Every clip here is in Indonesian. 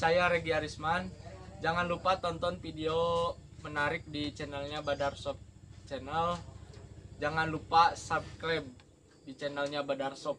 saya Regi Arisman. Jangan lupa tonton video menarik di channelnya Badar Shop Channel. Jangan lupa subscribe di channelnya Badar Shop.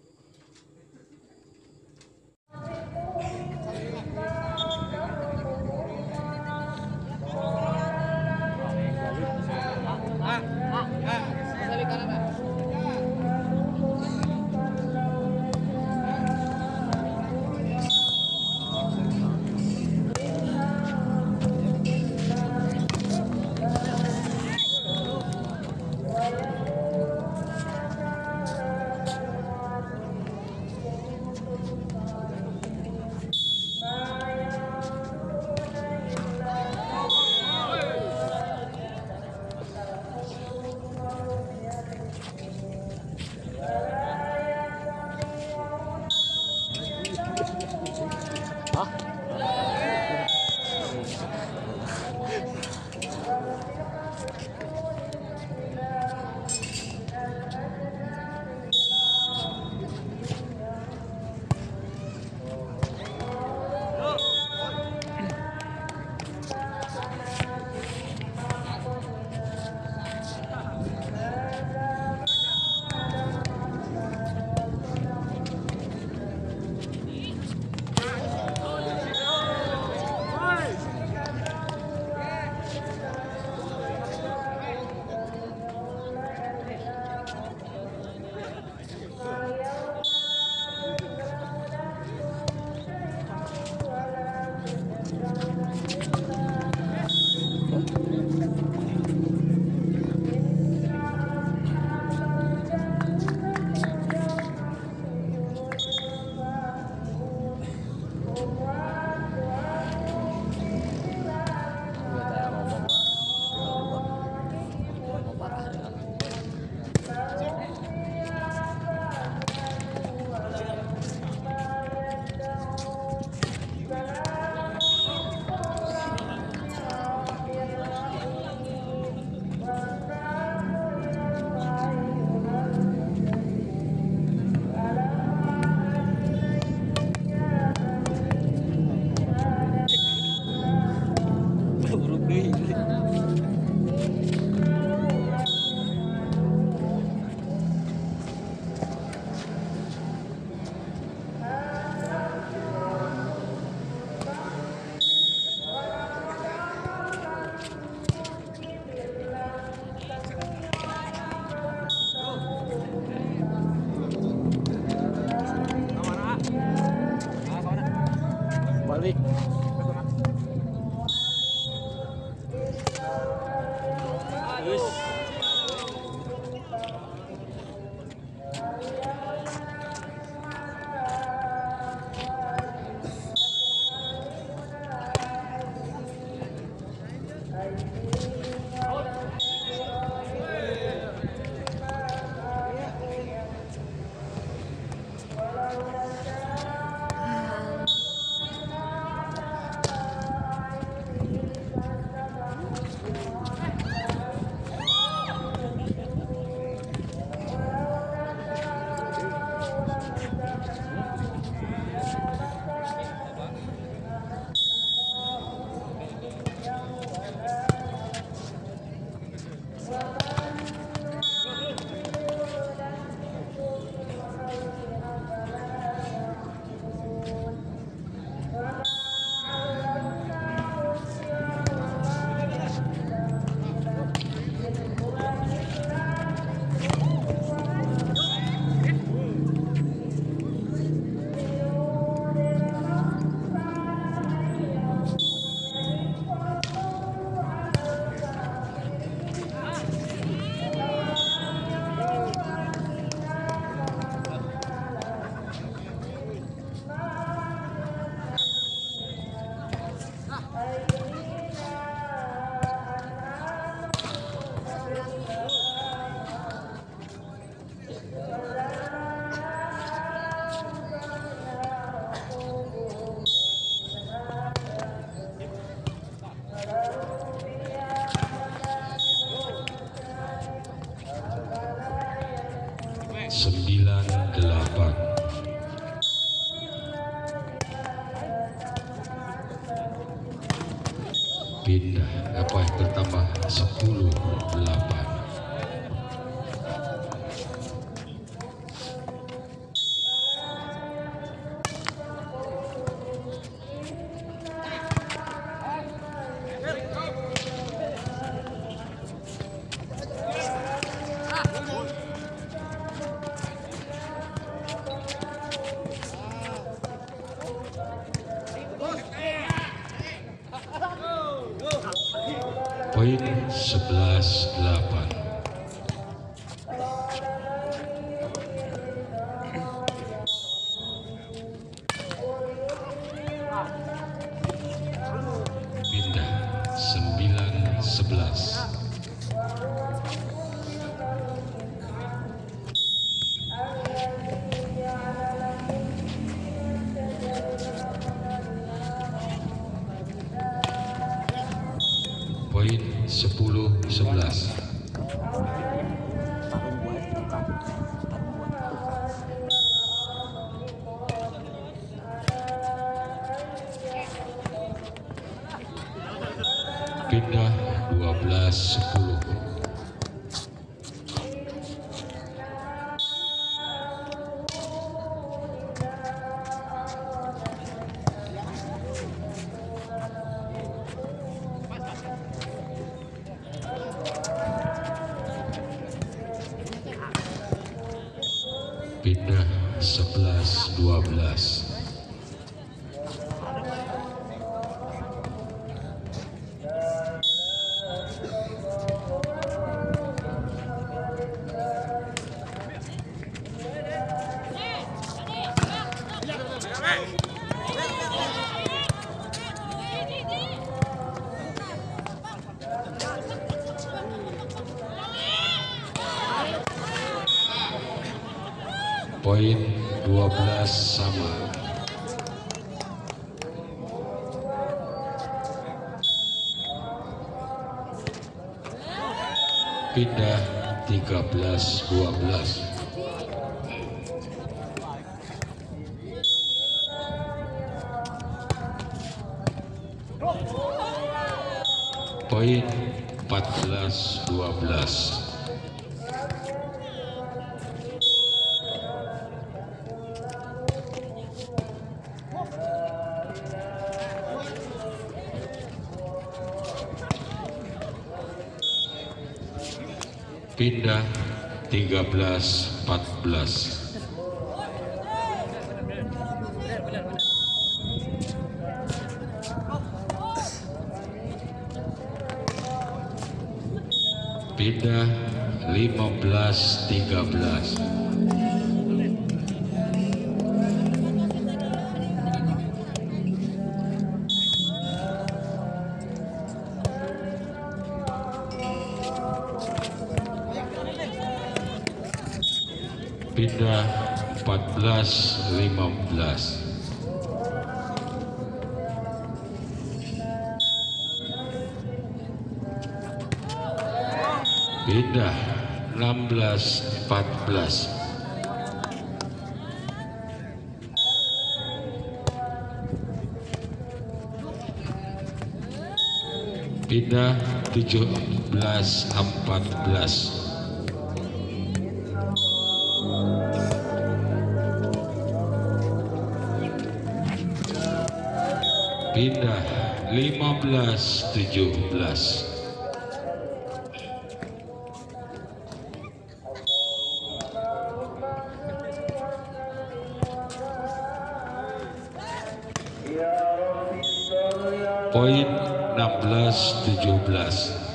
Balik. pindah bertambah 10-8. Poin 11-8. Pindah 9-11. Poin 10-11. Pindah 12-10. Pindah 11-12. Poin 12 sama. Pindah 13-12. Poin 14-12. Pindah 13-14. Pindah 15-13. Pindah 14-15. Pindah 16-14. Pindah 17-14. Pindah 15-17. Poin 16-17.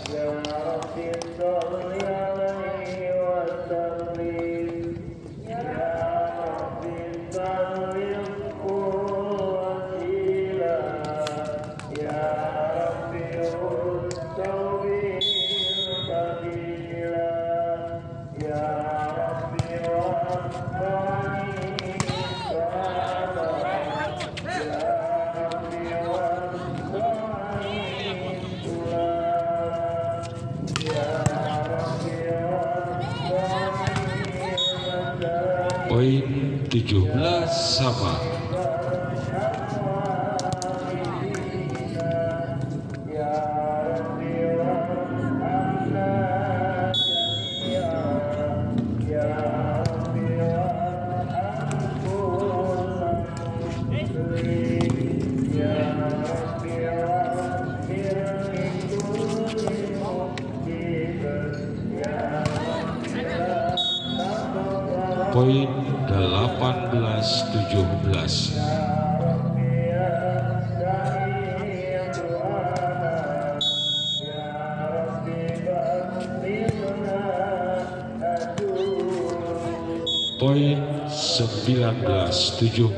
Poin 17 sama. Poin 18-17. Poin 19-17.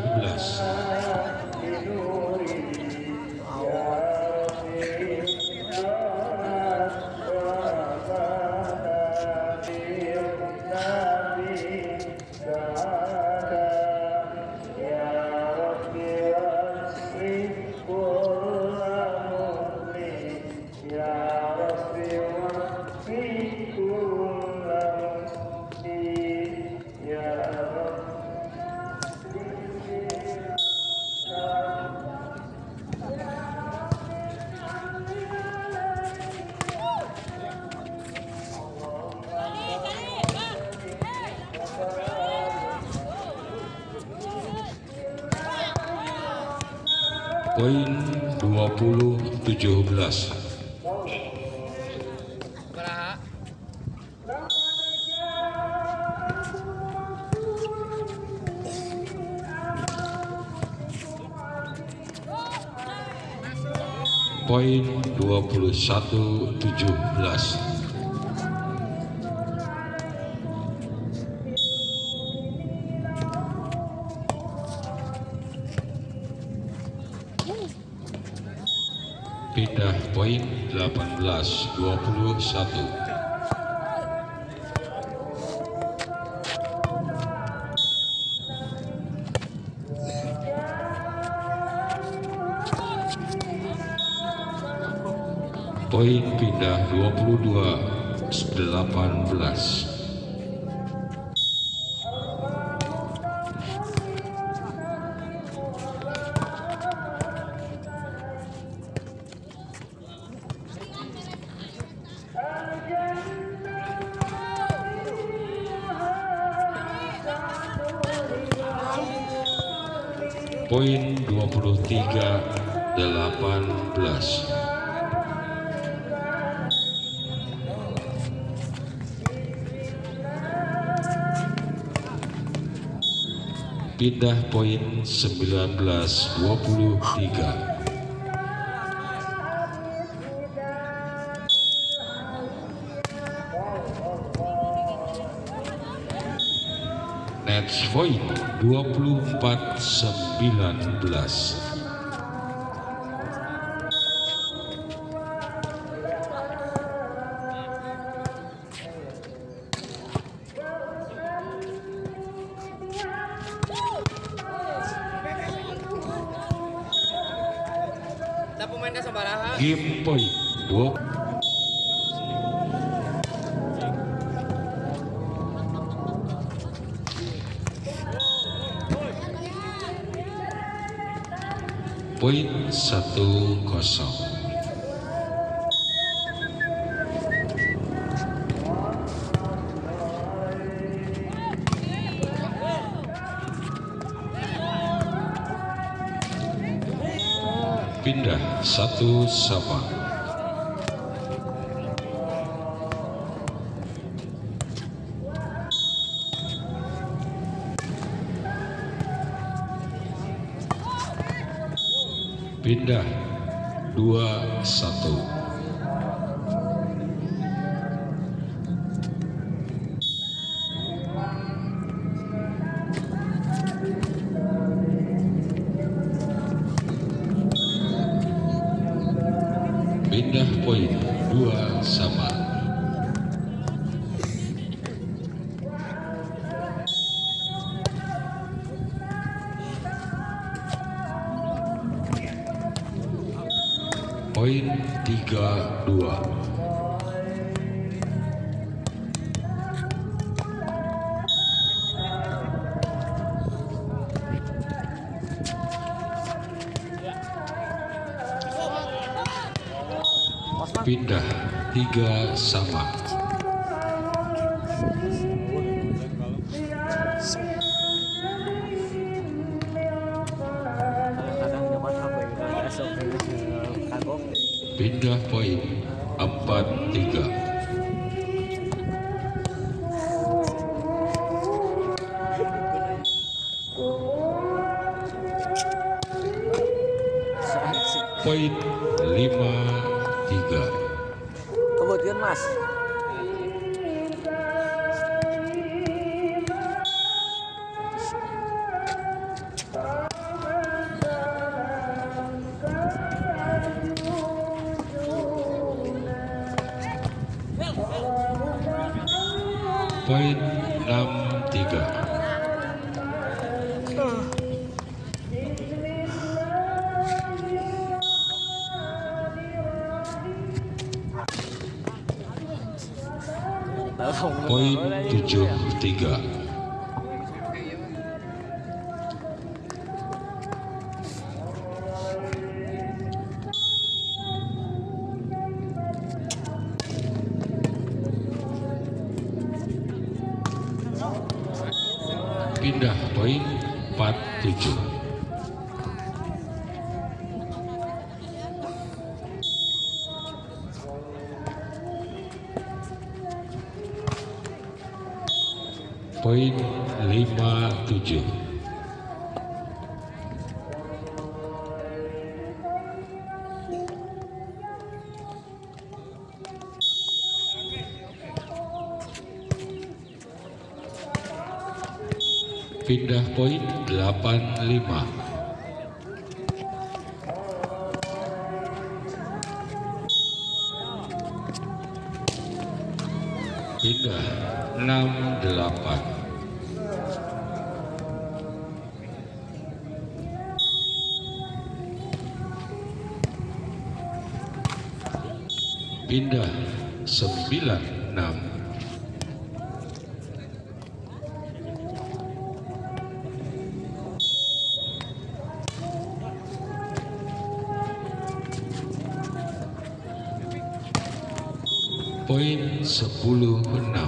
Poin 20-17. Poin 21-17. Pindah poin 18-21. Poin pindah 22-18. Poin 23-18. Pindah poin 19-23. Next point 24-19. Game point 2. Poin 1-0. Pindah 1-1. Pindah 2-1. Pindah poin 2-2. Poin 3-2. Pindah 3-3. Pindah poin 4-3. Poin 5-3. Kemudian Mas. Poin 6-3. Poin 7-3. Pindah poin 4-7. Poin 5-7. Pindah poin 8-5. Pindah 6-8. Pindah 9-6. Poin 10-6.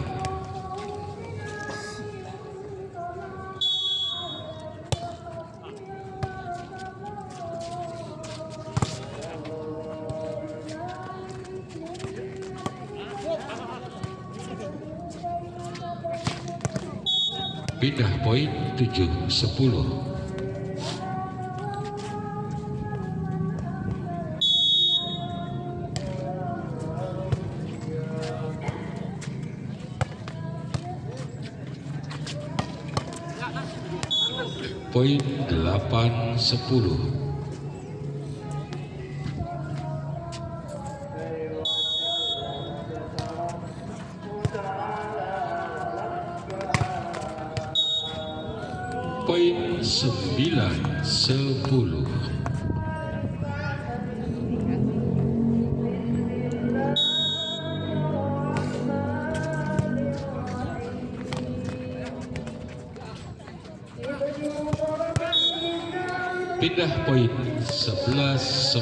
Pindah poin 7-10. Poin 8-10. Poin 9-10. Pindah poin 11-9.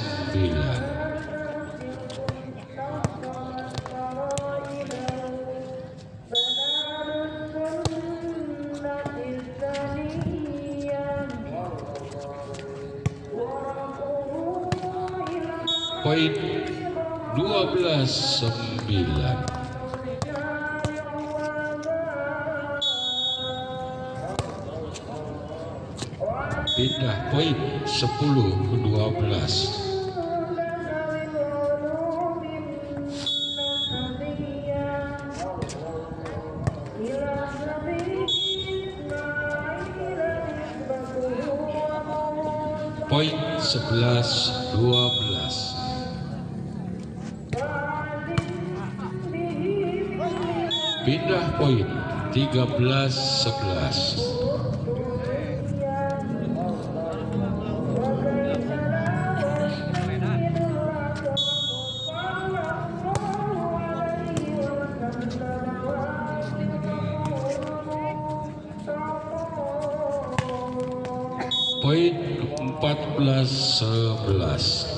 Poin 12-9. Pindah poin 10-12. Poin 11-12. Pindah poin 13-11. Poin 14-11.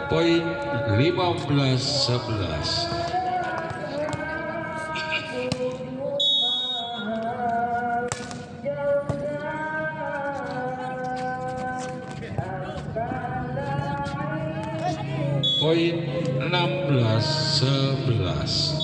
Poin 15-11. Poin 16-11.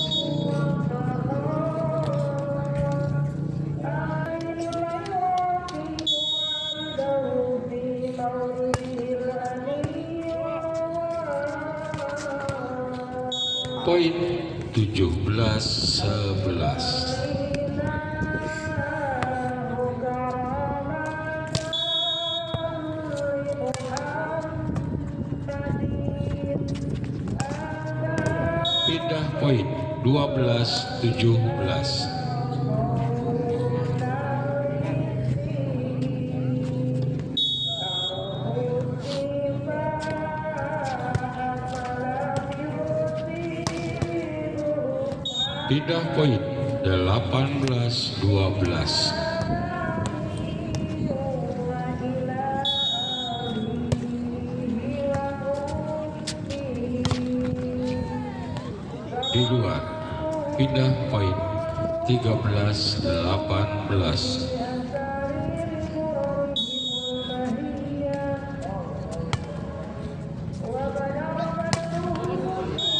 Poin 17-11. Pindah poin 12-17. Pindah poin 18-12. Di luar, pindah poin 13-18.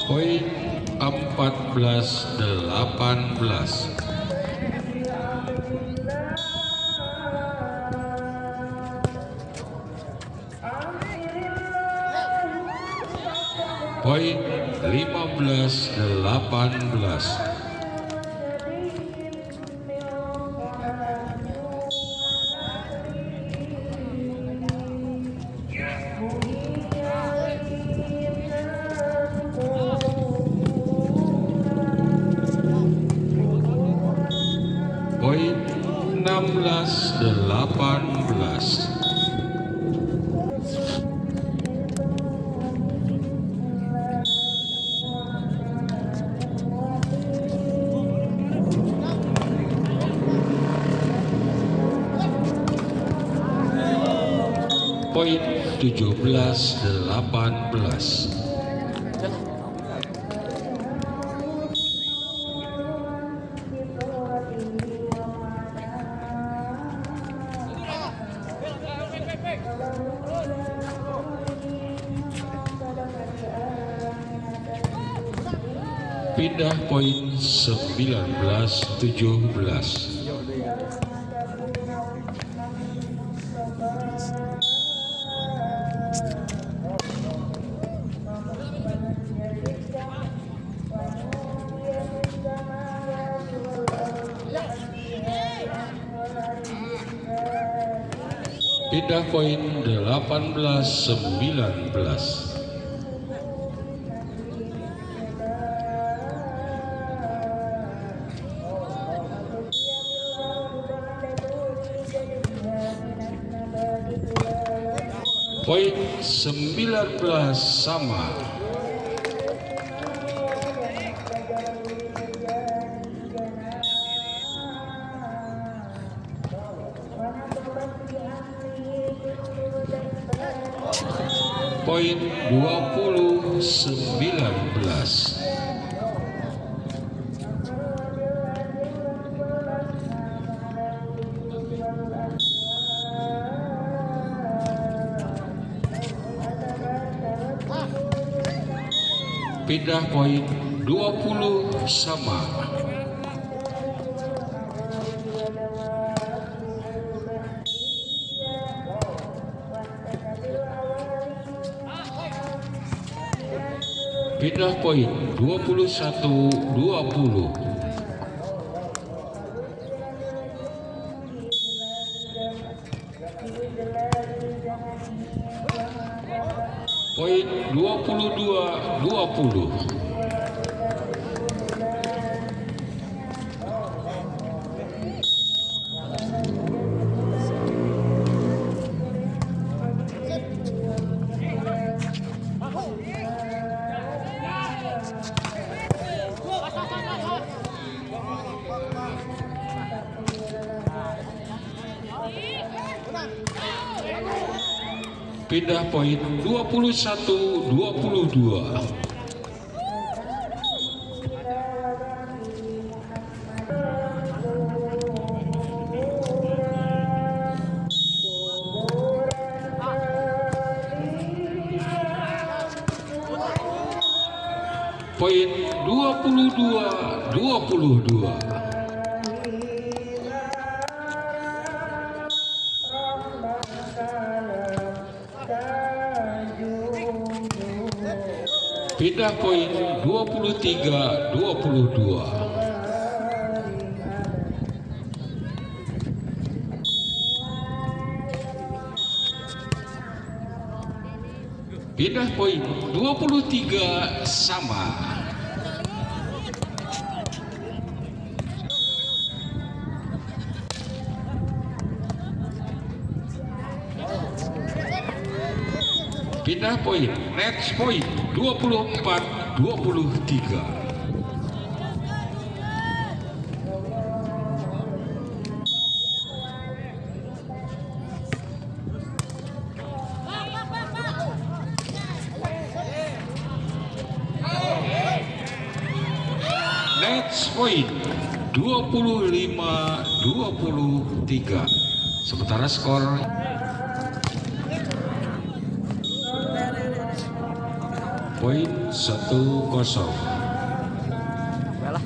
Poin 14-18. Poin 15-18. Poin 16-18. Poin 17-18. Pindah poin 19-17. Pindah poin 18-19. Poin 19 sama. Poin 20-19. Pindah poin 20 sama. Pindah poin 21-20. Poin 22-20. Pindah poin 21-22. Poin 22-22. Pindah poin 23-22. Pindah poin 23 sama. Pindah poin, next point 24-23. Next point 25-23. Sementara skor poin 1-0. Yalah.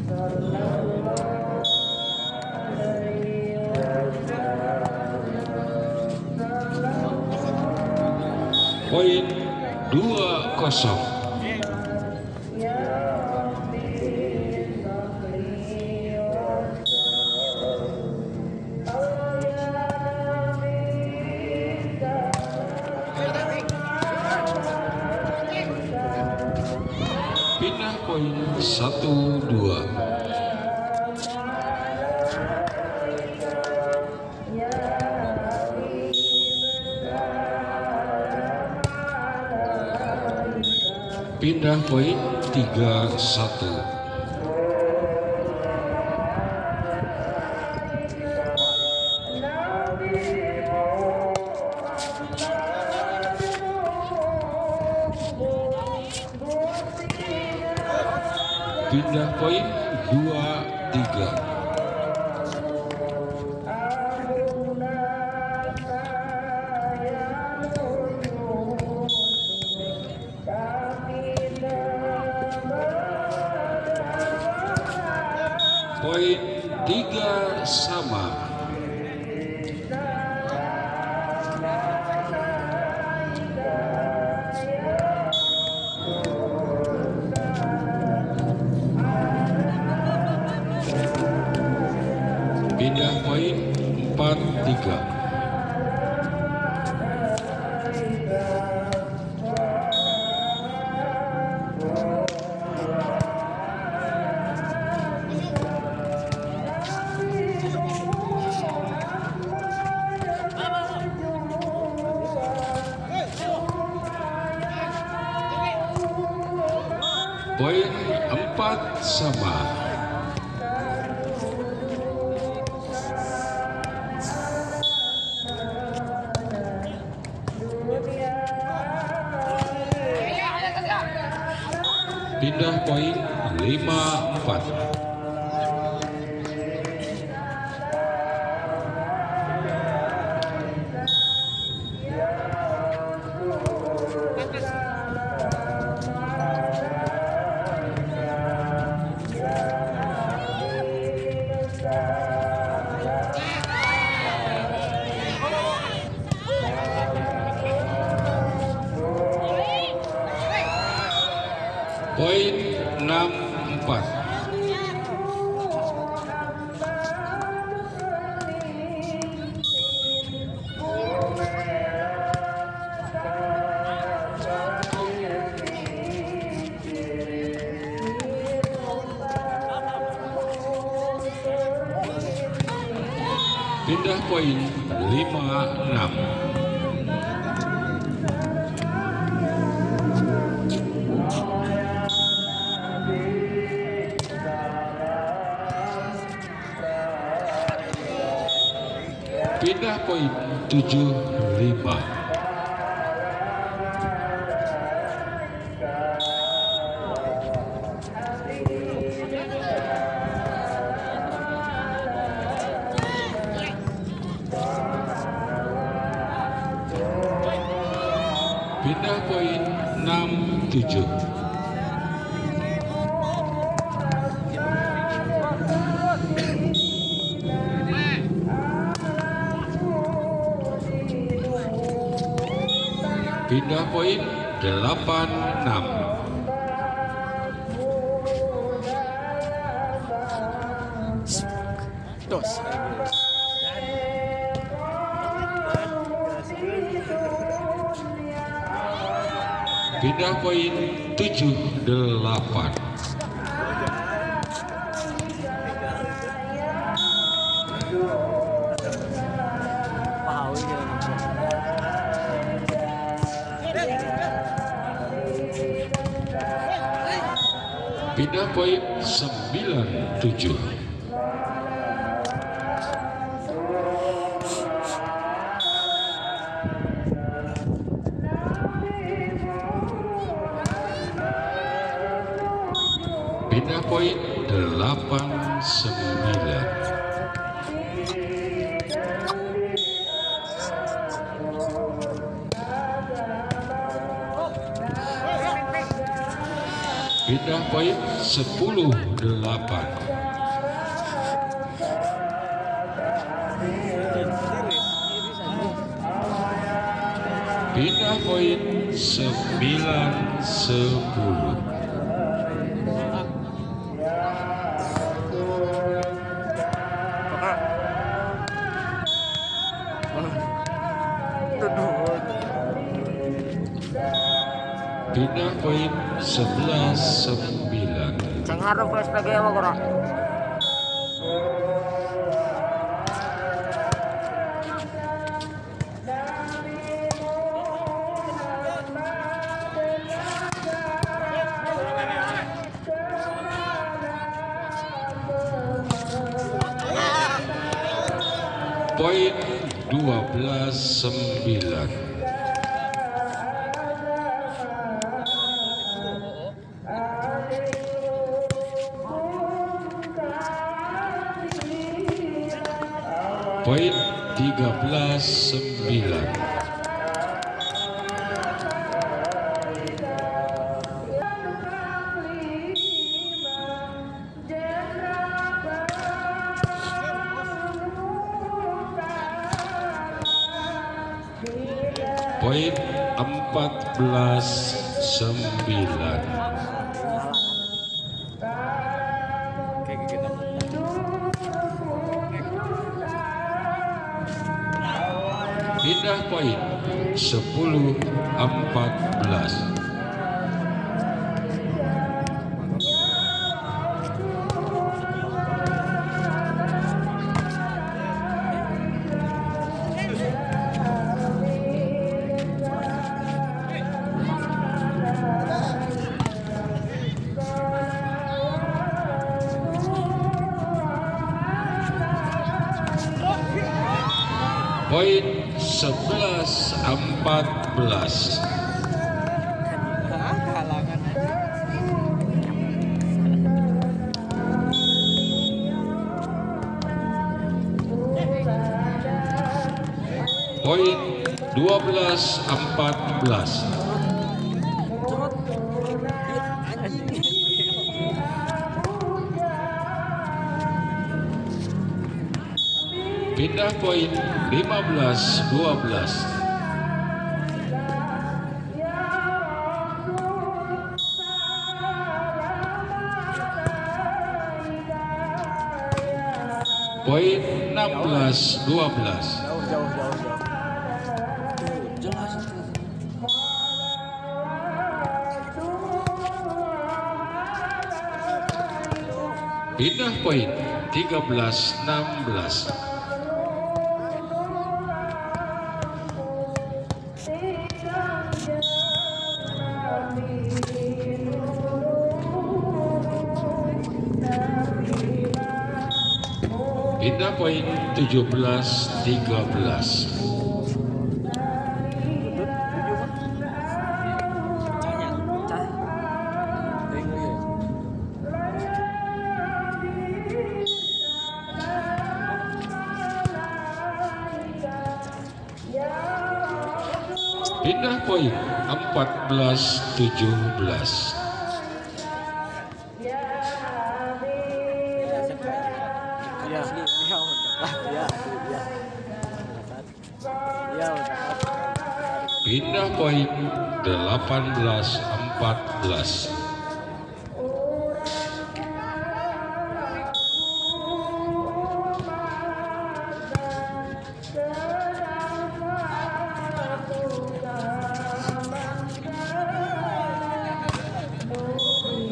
Poin 2-0. Pindah poin 1-2. Pindah poin 3-1. Pindah poin 2-3. Poin 3 sama. Pindah poin 4-3. Poin 4 sama. Pindah poin 5-4. Poin 6-4. Pindah poin 5-6. Pindah poin 7-5. Pindah poin 6-7. pindah poin 86. Dos. Pindah poin 78. Pahawi dia nampak. Pindah poin 97. Pindah poin 89. Pindah poin 10-8. Pindah poin 9-10. Pindah poin 11-9. Ceng harap SPG apa kurang? Poin 12-9. Poin 13-9. Poin 14-9. Pindah poin 10-14. Poin 11-14. Poin 12-14. Pindah poin 15-12. Poin 16-12. Jauh. Jelas itu. Pindah poin 13-16. Pindah poin 17-13. Pindah poin 14-17. Pindah Pindah poin 18-14.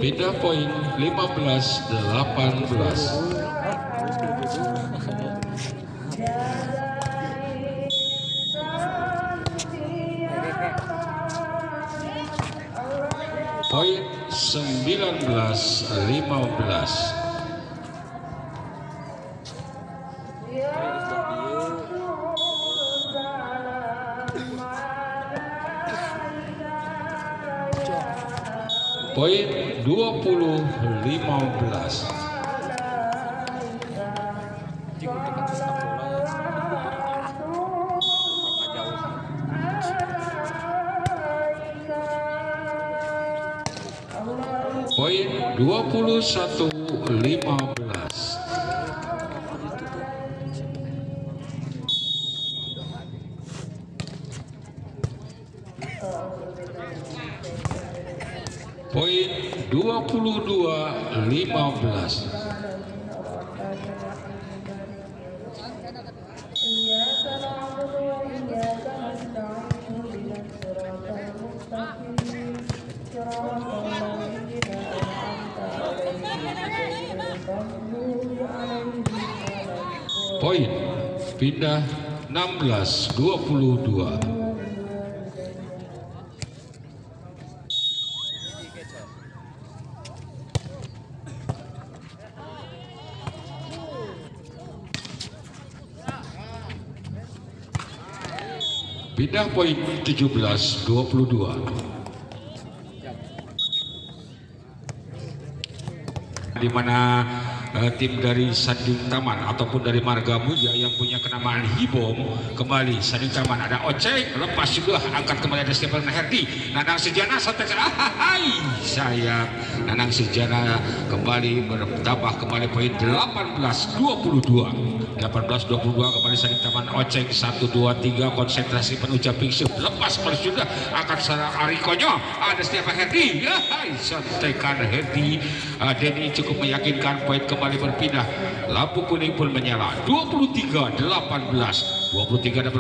Pindah poin 15-18. Poin 19-15. Poin 20-15. Poin 21-15. Poin 22-15. Poin pindah 16-22. Pindah poin 17-22. Di mana tim dari Sanding Taman ataupun dari Marga Mulia yang punya kenamaan Hibom kembali Sanding Taman ada Ocek lepas juga angkat kembali ada Stephen Herdi Nanang Sejana sampai sayang Nanang Sejana kembali bertambah kembali poin 18-22 kembali Sanding Taman Ocek 1 2 3 konsentrasi penuh jumping shoot lepas sudah angkat sarang Arikonyo ada Stephen Herdi sontekan Herdi Denny cukup meyakinkan poin kembali berpindah lampu kuning pun menyala 23-18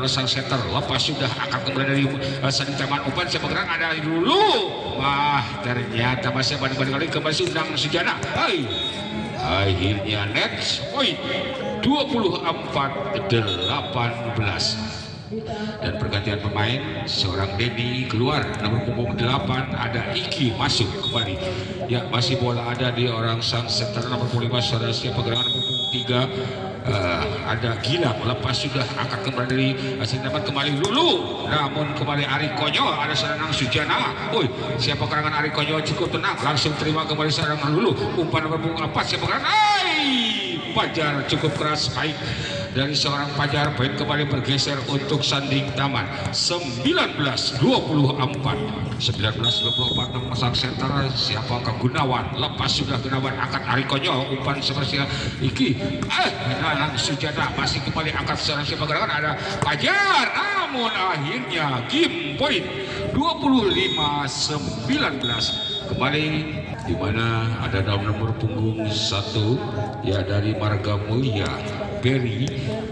sang setter lepas sudah akan kembali dari Sanding Taman umpan siapa gerak ada dulu ternyata masih banding-banding kembali Sundang Sejana akhirnya net poin 24-18 dan pergantian pemain seorang Denny keluar nomor punggung 8 ada Iki masuk kembali ya masih bola ada di orang sang setter nomor 5 saudara siapa gerangan nomor punggung 3 ada Gilang lepas sudah akan kembali dari Sanding Taman kembali dulu namun kembali Arikonyo ada serangan Sujana siapa gerangan Arikonyo cukup tenang langsung terima kembali serangan dulu umpan nomor punggung 4 siapa gerangan Pajar cukup keras baik dari seorang Pajar poin kembali bergeser untuk Sanding Taman 19-24 memasang center siapakah Gunawan lepas sudah Gunawan angkat Arikonyo umpan seperti Iki Nanang Sujana masih kembali angkat seorang siapa gerakan ada Pajar namun akhirnya game point 25-19 kembali di mana ada dalam nomor punggung 1 ya dari Marga Mulia Berry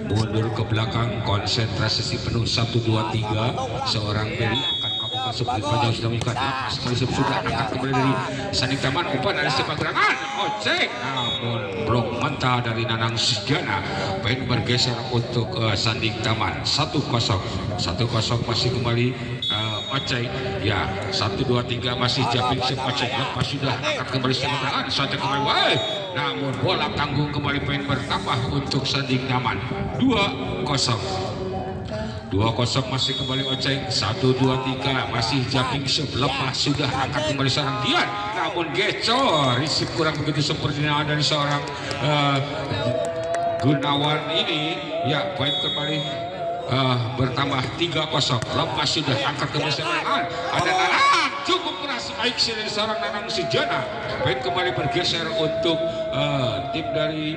mundur ke belakang konsentrasi penuh 1 2 3 seorang Berry akan melakukan seperti panjang sudah mengikat sudah akan kembali dari Sanding Taman umpan dari sepak gerangan Ocek namun blok mentah dari Nanang Sejana poin bergeser untuk Sanding Taman 1-0 masih kembali Ocek ya 1 2 3 masih jumping shot Ocek lepas sudah akan kembali sepak gerangan sampai kembali namun bola tanggung kembali poin bertambah untuk Sanding Taman 2-0 masih kembali Ocek 1 2 3 masih jumping shot lepas sudah angkat kembali seorang Dian namun gecor risip kurang begitu sempurna dari seorang Gunawan ini ya poin kembali bertambah 3-0 lepas sudah angkat kembali seorang ada Nanang cukup keras baik dari seorang Nanang Sejana poin kembali bergeser untuk tim dari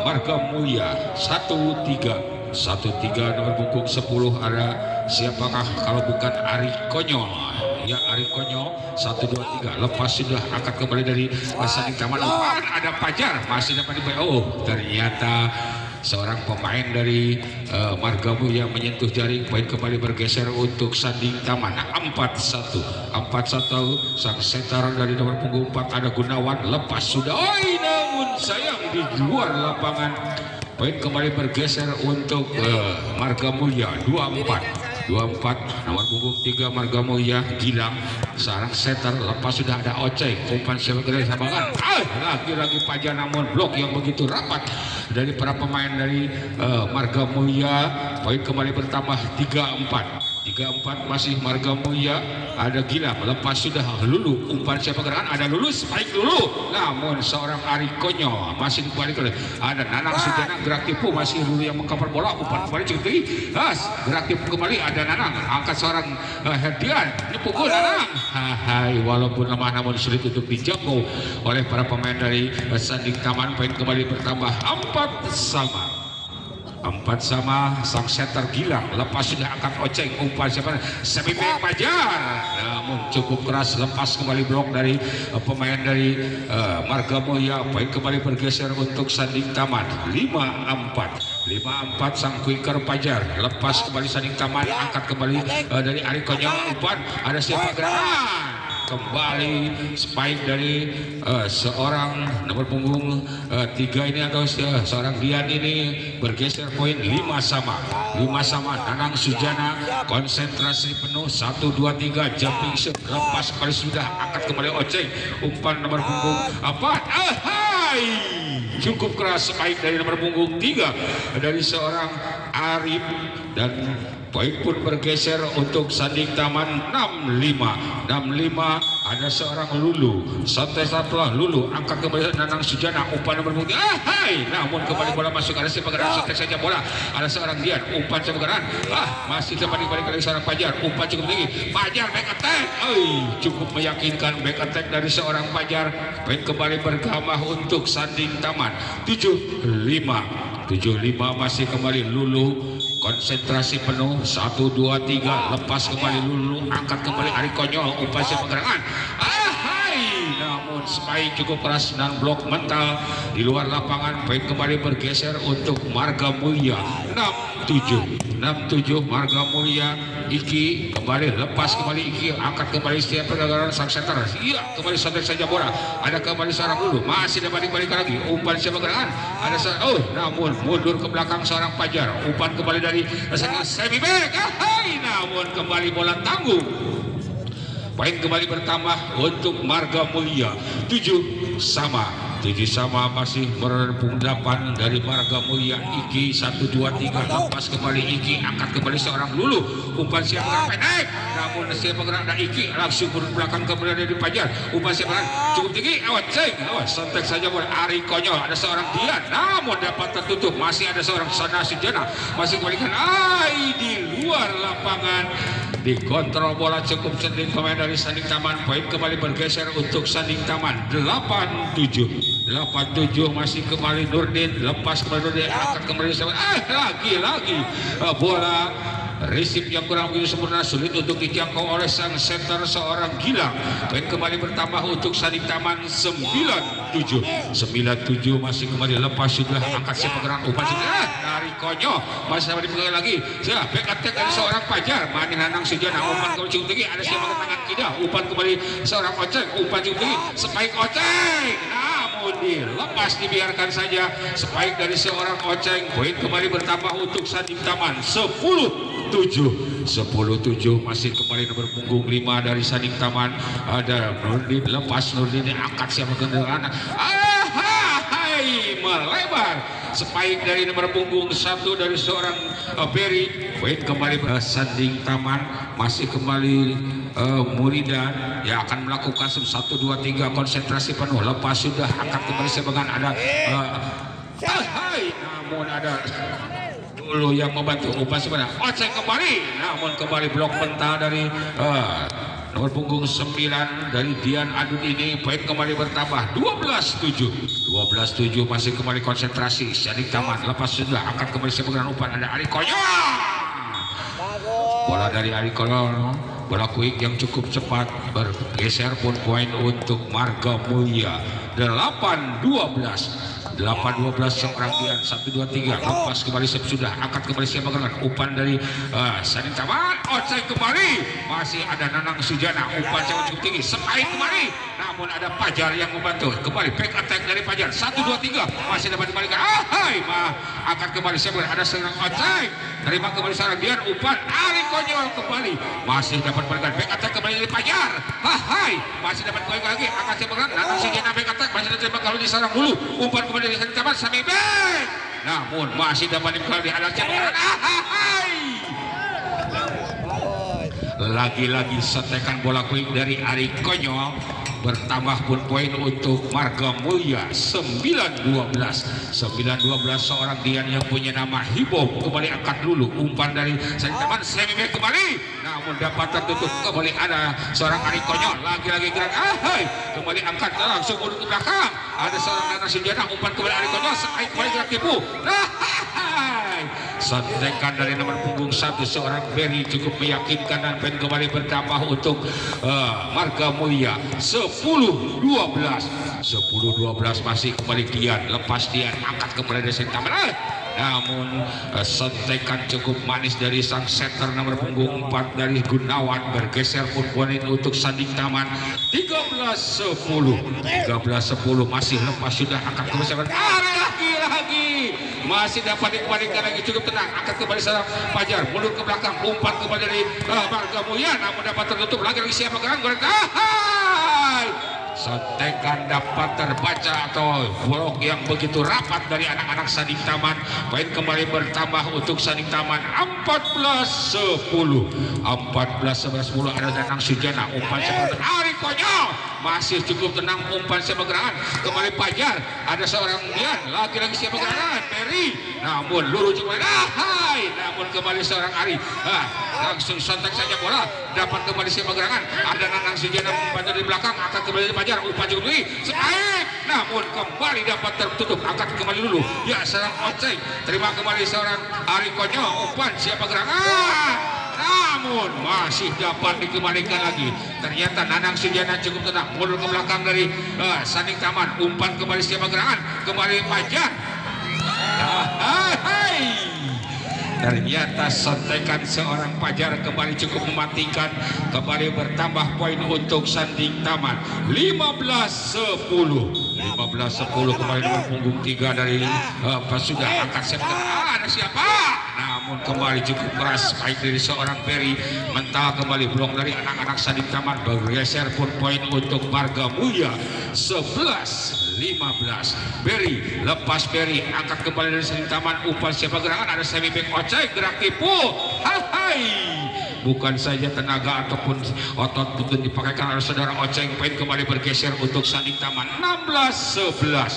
Marga Mulia 1-3 nomor punggung 10 ada siapakah kalau bukan Ari Konyol? Ya, Ari Konyol. 1 2 3 lepas sudah angkat kembali dari Sanding Taman. Umpan ada Pajar masih dapat dibayar. Oh, ternyata seorang pemain dari Margamu yang menyentuh jaring. Poin kembali bergeser untuk Sanding Taman. 4-1 sang setar dari nomor punggung 4 ada Gunawan, lepas sudah. Namun sayang di luar lapangan. Poin kembali bergeser untuk Margamulya. 2-4 nomor punggung 3 Margamulya Gilang, seorang setter, lepas sudah ada Oceng, umpan sebagai sabangan. Lagi-lagi Pajar, namun blok yang begitu rapat dari para pemain dari Margamulya. Poin kembali bertambah 3-4 masih Margamulya. Ada Gilang, lepas sudah Lulu, umpan siapa gerakan, ada Lulu, spike Lulu, namun seorang Ari Konyo masih dikembalikan. Ada Nanang Sujana, gerak tipu, masih Lulu yang mengcover bola, umpan kembali cukup tinggi, gerak tipu kembali, ada Nanang, angkat seorang Herdian, dipukul Nanang. Walaupun lemah namun sulit untuk dijangkau oleh para pemain dari Sanding Taman. Poin kembali bertambah 4-4 sang setter Gilang, lepas sudah angkat Oceng, umpan siapa, semi Pajar, namun cukup keras, lepas kembali blok dari pemain dari Margamulya. Poin kembali bergeser untuk Sanding Taman. 5-4 sang quicker Pajar, lepas kembali Sanding Taman, angkat kembali dari Ari Konyol, umpan ada siapa gerakan, kembali spike dari seorang nomor punggung 3 ini atau seorang Dian ini. Bergeser poin 5-5. Nanang Sujana konsentrasi penuh, 1 2 3 jumping shot, lepas kembali sudah angkat kembali Oceng, umpan nomor punggung 4. Cukup keras spike dari nomor punggung 3 dari seorang Arif, dan poin pun bergeser untuk Sanding Taman. 6-5 ada seorang Lulu, santai setelah Lulu angkat kembali Nanang Sujana, umpan nomor punggung 3. Namun kembali bola masuk, ada si pengeran, santai saja bola, ada seorang Dian, umpan pengeran, masih dapat dibalik dari seorang Pajar, umpan cukup tinggi, Pajar back attack, cukup meyakinkan back attack dari seorang Pajar. Poin kembali bergambah untuk Sanding Taman. 7-5 masih kembali Lulu, konsentrasi penuh, 1 2 3 lepas kembali Lulu, angkat kembali Ari Konyol, umpan pengerangan, namun spike cukup keras dan blok mental di luar lapangan. Poin kembali bergeser untuk Margamulya. 6-7 Margamulya. Iki kembali, lepas kembali Iki, angkat kembali setiap pergerakan sang center. Iya, kembali santai saja bola, ada kembali seorang Lulu, masih dapat dibalikan lagi, umpan siapa gerakan, ada seorang, namun mundur ke belakang seorang Pajar, umpan kembali dari semi back, namun kembali bola tanggung. Poin kembali bertambah untuk Margamulya. 7-7 masih berpung 8 dari Margamulya. Iki 1 2 3 lepas kembali Iki, angkat kembali seorang Lulu, umpan siap gerak pendek, namun siap gerak dan Iki langsung belakang kembali dari Pajar, umpan siap gerak cukup tinggi, santai saja bola Ari Konyol, ada seorang Dian, namun dapat tertutup, masih ada seorang Sana Sujana, masih kembalikan di luar lapangan. Dikontrol bola cukup sendiri pemain dari Sanding Taman. Poin kembali bergeser untuk Sanding Taman. 8-7 masih kembali Nurdin, lepas kembali Nurdin, angkat kembali lagi bola resip yang kurang begitu sempurna, sulit untuk dijangkau oleh sang center seorang Gilang. Poin kembali bertambah untuk Sanding Taman. 9-7 masih kembali, lepas sudah angkat si penggerak, umpan dari Konyo, masih dapat dipegang lagi, back attack dari seorang Pajar, Mani Nanang Sujana, umpan kembali cukup tinggi, ada siapa tangan Kida, umpan kembali seorang Oceng, umpan cukup tinggi, spike Oceng, namun dilepas, dibiarkan saja spike dari seorang Oceng. Poin kembali bertambah untuk Sanding Taman. 10-7 masih kembali nomor punggung 5 dari Sanding Taman. Ada Nurdin, lepas Nurdin angkat siapa kendaraan, melebar spike dari nomor punggung 1 dari seorang Berry. Poin kembali Sanding Taman, masih kembali Muridan yang akan melakukan 1 2 3 konsentrasi penuh, lepas sudah angkat kembali sebagian, ada namun ada Lulu yang membantu, umpan sebenarnya Oceng kembali, namun kembali blok mentah dari nomor punggung 9 dari Dian Adun ini. Poin kembali bertambah 12-7 masih kembali konsentrasi Sanding Taman, lepas sudah angkat kembali sebagian, umpan ada Ari Koyo, bola bola dari Ari Kolon, bola quick yang cukup cepat, bergeser pun poin untuk Marga Mulia. 8-12 seorang Dian, 1-2-3 lepas kembali sudah angkat kembali siapa gerangan umpan dari Saning Taman, ocek kembali, masih ada Nanang Sujana, umpan jauh cukup tinggi, semain kembali, namun ada Pajar yang membantu kembali, back attack dari Pajar, 1-2-3 masih dapat dibalikan, angkat kembali siapa, ada seorang ocek, terima kembali seorang Dian, umpan Ari Konyol kembali, masih dapat dibalikan, back attack kembali dari Pajar, masih dapat kembali lagi, angkat siapa gerangan, Nanang Sujana back attack, masih terima kalau diserang dulu, umpan kembali dari Saning Taman, Sami back, namun masih dapat dibalikan di anak siapa gerangan, lagi-lagi setekan bola quick dari Ari Konyol, bertambah pun poin untuk Marga Mulia. 9-12 seorang Dian yang punya nama Hibom kembali angkat dulu, umpan dari Saning Taman, semi kembali, namun dapat tertutup kembali, ada seorang Ari Konyol, lagi-lagi gerak, kembali angkat langsung mundur ke belakang, ada seorang Nana Sujana, umpan kembali Ari Konyol, kembali gerak tipu, sentekan dari nomor punggung 1 seorang Berry cukup meyakinkan dan pen kembali bertambah untuk Marga Mulia. 10-12 masih kembali Dian, lepas Dian angkat kembali dari Saning Taman, namun sentekan cukup manis dari sang setter nomor punggung 4 dari Gunawan, bergeser pun poin untuk Saning Taman. 13-10 masih lepas sudah angkat kembali, lagi masih dapat dikembalikan lagi, cukup tenang, angkat kembali seorang Pajar, mundur ke belakang, umpan kembali dari Marga Mulia, namun dapat tertutup, lagi siapa gerangan, sentekan dapat terbaca atau blok yang begitu rapat dari anak-anak Saning Taman, poin kembali bertambah untuk Saning Taman. 14-10 ada Nanang Sujana, umpan seperti Ari Konyol, masih cukup tenang, umpan siapa gerangan, kembali Pajar, ada seorang Dian, lagi-lagi siapa gerangan, Berry, namun lurus kembali, namun kembali seorang Ari, langsung sontak saja bola, dapat kembali siapa gerangan, ada Nanang Sujana membantu di belakang, akan kembali di Pajar, umpan cukup tinggi, sebaik, namun kembali dapat tertutup, angkat kembali dulu, ya seorang ocek, terima kembali seorang Ari Konyol, umpan siapa gerangan, namun masih dapat dikembalikan lagi, ternyata Nanang Sujana cukup tenang, mundur ke belakang dari Saning Taman, umpan kembali siapa gerangan, kembali Pajar, ternyata sentekan seorang Pajar kembali cukup mematikan, kembali bertambah poin untuk Saning Taman. 15-10 kembali nomor punggung 3 dari sudah angkat siapa, ada siapa, namun kembali cukup keras baik dari seorang Berry, mental kembali blok dari anak-anak Saning Taman, bergeser pun poin untuk Marga Mulia. 11-15 Berry, lepas Berry, angkat kembali dari Saning Taman, umpan siapa gerangan, ada semi back ocek, gerak tipu, bukan saja tenaga ataupun otot betul dipakaikan oleh saudara oceng, poin kembali bergeser untuk Saning Taman. 16-11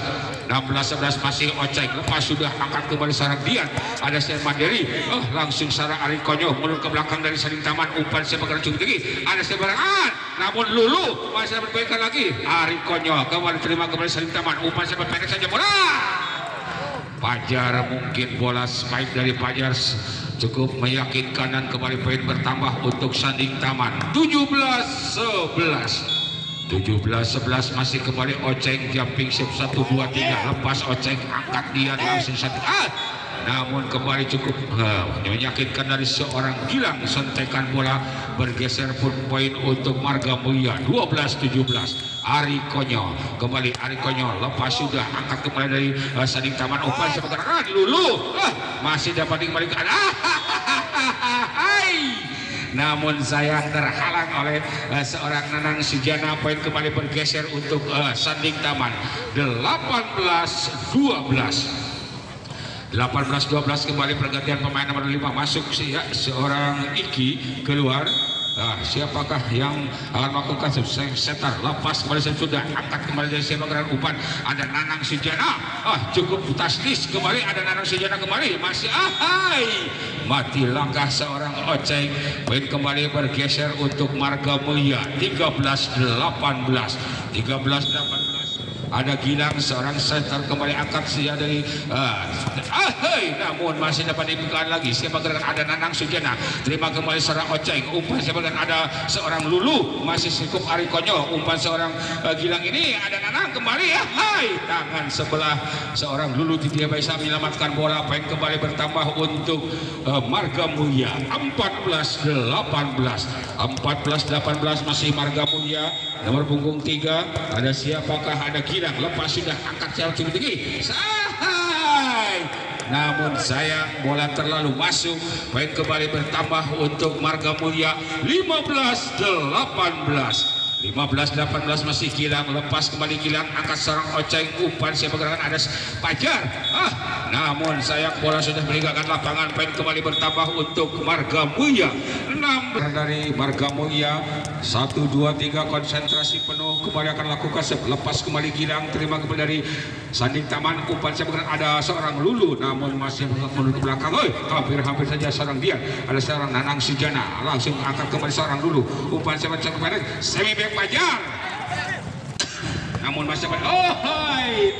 masih oceng, lepas sudah angkat kembali sarang Dian, ada Sian Mandiri, langsung sarang Ari Konyol, mundur ke belakang dari Saning Taman, umpan siapa gerangan cukup tinggi, ada sebarangan, namun Lulu masih dapat baikkan lagi, Ari Konyol kembali terima kembali Saning Taman, umpan siapa pendek saja bola, Pajar, mungkin bola spike dari Pajar cukup meyakinkan dan kembali poin bertambah untuk Saning Taman. 17-11 masih kembali oceng, jumping ship 1-2-3, lepas oceng, angkat dia langsung satu, namun kembali cukup meyakinkan dari seorang Gilang, sentekan bola bergeser pun poin untuk Marga Mulia. 12-17 Ari Konyol, kembali Ari Konyol, lepas sudah angkat kembali dari Saning Taman, umpan sebentar, Lulu masih dapat dikembalikan, namun sayang terhalang oleh seorang Nanang Sujana, poin kembali bergeser untuk Saning Taman. 18-12 kembali pergantian pemain nomor 5 masuk seorang Iki keluar. Siapakah yang akan melakukan setar, lepas kembali sudah angkat kembali dari siapa gerangan, umpan ada Nanang Sujana, cukup tastis kembali, ada Nanang Sujana kembali, masih mati langkah seorang oceng, poin kembali bergeser untuk Marga Mulia. 13-18 ada Gilang seorang center kembali angkat sia dari namun masih dapat dibuka lagi. Siapa gerakan ada Nanang Sujana, terima kembali seorang Oceng, umpan siapa gerakan ada seorang Lulu, masih cukup Ari Konyo, umpan seorang Gilang ini ada Nanang kembali tangan sebelah seorang Lulu tidak bisa menyelamatkan bola. Poin kembali bertambah untuk Marga Mulia 14-18 masih Marga Mulia. Nomor punggung 3 ada siapakah? Ada Gilang, lepas sudah angkat secara cukup tinggi, namun sayang bola terlalu masuk. Poin kembali bertambah untuk Marga Mulia 15-18 masih Gilang, lepas kembali Gilang, angkat seorang Oceng, umpan siapa gerakan ada Pajar, namun sayang bola sudah meninggalkan lapangan. Poin kembali bertambah untuk Marga Mulia 6 dari Marga Mulia. 1, 2, 3 konsentrasi penuh kembali akan lakukan. Lepas kembali Gilang, terima kembali dari Sanding Taman, umpan siapa gerakan ada seorang Lulu, namun masih menurut ke belakang. Hampir saja seorang dia, ada seorang Nanang Sujana, langsung angkat kembali seorang Lulu, umpan siapa gerakan semi back Pajar, namun masih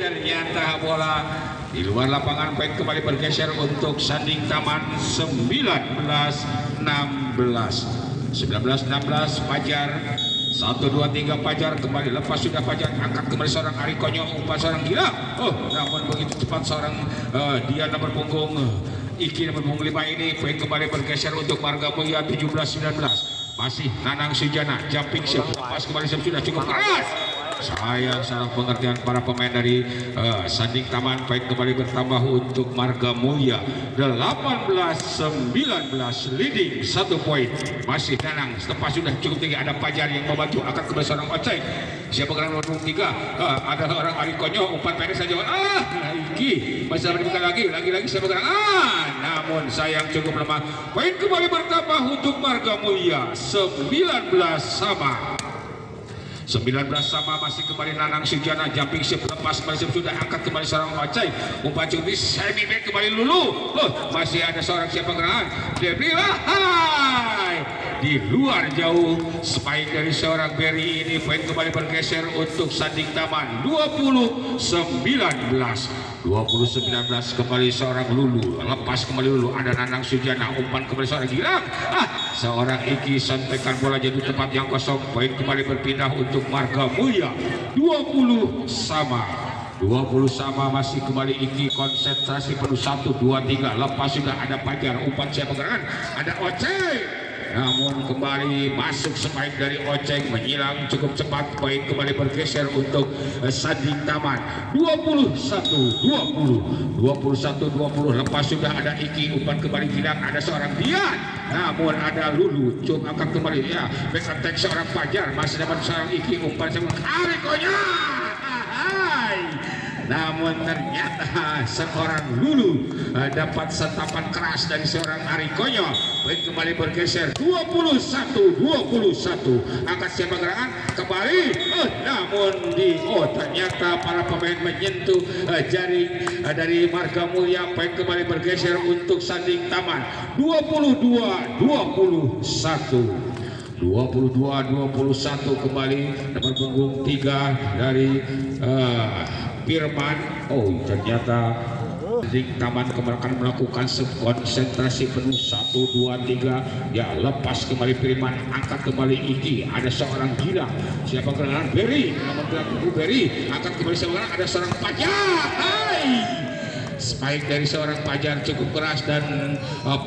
ternyata bola di luar lapangan. Poin kembali bergeser untuk Sanding Taman 19-16 Pajar. 1, 2, 3 Pajar kembali, lepas sudah Pajar, angkat kembali seorang Ari Konyo, umpan seorang Gilang, namun begitu cepat seorang dia nomor punggung Iki nomor punggung 5 ini. Poin kembali bergeser untuk Marga Mulia 17-19 masih Nanang Sujana, jumping shot, lepas kembali sudah cukup keras. Sayang salah pengertian para pemain dari Sanding Taman. Poin kembali bertambah untuk Marga Mulia 18-19 leading 1 poin masih Nanang. Lepas sudah cukup tinggi, ada Pajar yang membantu angkat kembali seorang Oceng. Siapa gerak nomor 3 ada orang Ari Konyo, umpan pendek saja lagi masih ada dibuka lagi siapa gerak namun sayang cukup lemah. Poin kembali bertambah untuk Marga Mulia 19 sama masih kembali Nanang Sujana, jumping ship, lepas kembali sudah angkat kembali seorang Oceng, umpan cukup semi back kembali Lulu, masih ada seorang siapa gerangan Debri di luar jauh. Spike dari seorang Berry ini. Poin kembali bergeser untuk Sanding Taman 20-19 kembali seorang Lulu, lepas kembali Lulu, ada Nanang Sujana, umpan kembali seorang Gilang, seorang Iki santekan bola jadi tempat yang kosong. Poin kembali berpindah untuk Marga Mulia 20 sama masih kembali Iki, konsentrasi penuh 1, 2, 3 lepas sudah ada Pajar, umpan siapa gerangan ada Oceng, namun kembali masuk spike dari Oceng, menyilang cukup cepat. Poin kembali bergeser untuk Sanding Taman 21-20 lepas sudah ada Iki, umpan kembali Gilang, ada seorang Dian, namun ada Lulu, coba akan kembali back attack seorang Pajar, masih dapat seorang Iki, umpan seorang Ari Konyo, namun ternyata seorang Lulu dapat sentapan keras dari seorang Ari Konyo. Poin kembali bergeser 21-21 angkat siapa gerangan kembali, namun ternyata para pemain menyentuh jaring dari Marga Mulia. Poin kembali bergeser untuk Sanding Taman 22-21 kembali nomor punggung 3 dari Firman. Ternyata Sanding Taman akan melakukan konsentrasi penuh 1, 2, 3 lepas kembali Firman, angkat kembali Iki, ada seorang Gilang, siapa gerangan Berry, nomor punggung Berry, angkat kembali seorang, ada seorang Pajar, spike dari seorang Pajar cukup keras dan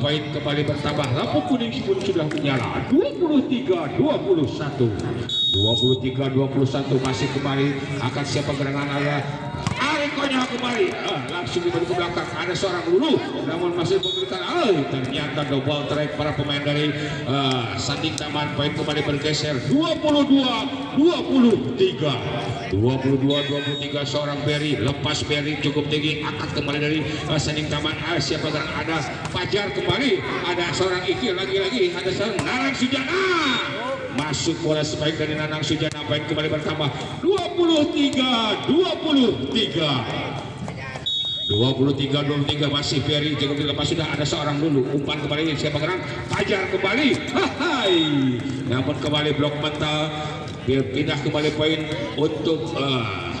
poin kembali bertambah. Lampu kuning pun sudah menyala 23-21 masih kembali akan siapa gerangan ada Ari Konyo kembali, langsung diberi ke belakang, ada seorang Lulu, namun masih memberikan ternyata double track para pemain dari Sanding Taman. Poin kembali bergeser 22-23 seorang Berry, lepas Berry cukup tinggi, angkat kembali dari Sanding Taman. Siapa gerak ada Pajar kembali, ada seorang Iki, lagi-lagi ada seorang Nanang Sujana, masuk bola spike dari Nanang Sujana. Poin kembali bertambah 23 masih Berry, cukup dilepas sudah ada seorang Lulu, umpan kembali siapa gerak Pajar kembali, namun kembali blok mental Pindah kembali poin untuk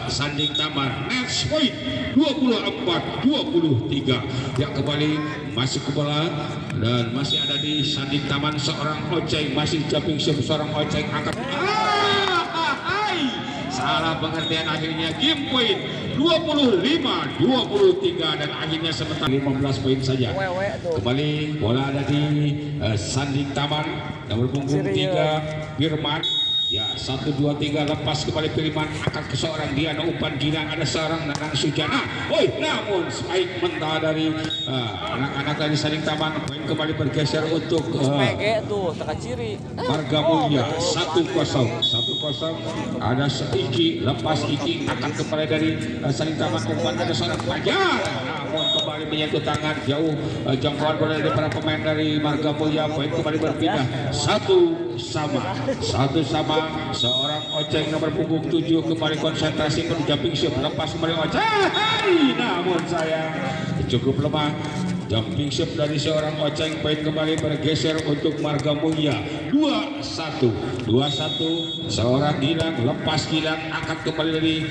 Sanding Taman. Next point 24-23. Ya kembali masih ke bola dan masih ada di Sanding Taman seorang Oceng, masih jumping shot seorang Oceng angkat. Salah pengertian, akhirnya game point 25-23 dan akhirnya sementara 15 poin saja. Kembali bola ada di Sanding Taman nomor punggung 3 Firman. Ya 1 2 3 lepas kembali Firman angkat ke seorang Diana umpan Gilang, ada seorang Nanang Sujana. Namun spike mentah dari anak-anak dari Sanding Taman. Poin kembali bergeser untuk Marga Mulia 1-0. Ada Iki, lepas Iki akan kembali dari Sanding Taman. Umpan ada seorang Fajar, namun kembali menyentuh tangan jauh jangkauan bola dari para pemain dari Marga Mulia. Poin kembali berpindah 1-1 seorang Oceng nomor punggung 7 kembali konsentrasi penuh jumping shot, lepas kembali Oceng, namun sayang cukup lemah. Jumping shot dari seorang Oceng. Poin kembali bergeser untuk Marga Mulia 2-1 seorang Gilang, lepas Gilang angkat kembali dari